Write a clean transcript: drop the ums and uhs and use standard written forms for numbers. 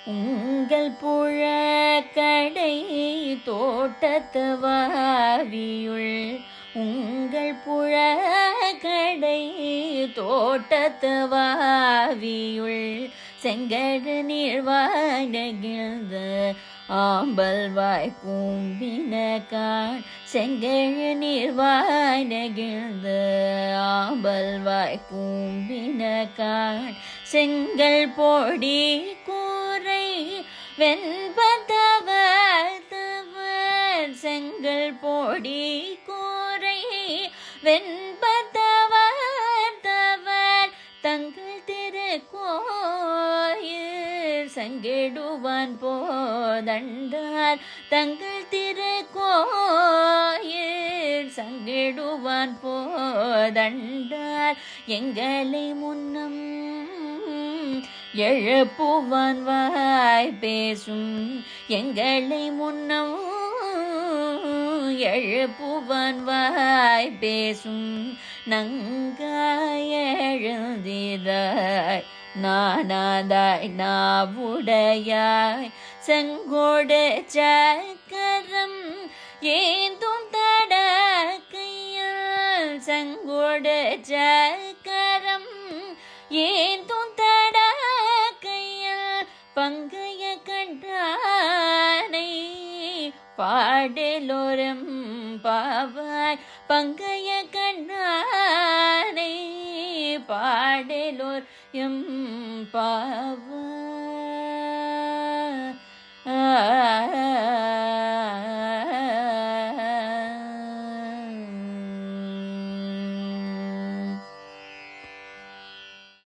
உங்கள் புழக்கடை தோட்டத்து வாவியுள் உங்கள் புழக்கடை தோட்டத்து வாவியுள் செங்கடு நீர்வாய் நெகிழ்ந்த ஆம்பல் வாய் கூம்பினகான் செங்கழு நீர்வாய் நெகிழ்ந்த ஆம்பல் வாய் கூம்பினகான் செங்கல் பொடி கூரை வெண்பதவர் தவர் செங்கல் பொடி கூரை வெண்பதவர் தவர் தங்கள் திருக்கோயில் சங்கிடுவான் போதண்டார் தங்கள் திருக்கோயில் சங்கிடுவான் போதண்டார் எங்களை முன்னம் எழுப்புவான் வாய் பேசும் எங்களை முன்னம் எழுப்புவான் வாய் பேசும் நங்காய் எழுந்திராய் நானாதாய் நாவுடையாய் செங்கோடு சக்கரம் ஏந்தும் தடக்கையால் செங்கோடு சக்கரம் ஏந்தும் தடக்கையால் பங்கைய கண்டானை பாடலோரம் பாவாய் பங்கைய கண்ணானை பாடலோர் எம் பாவாய்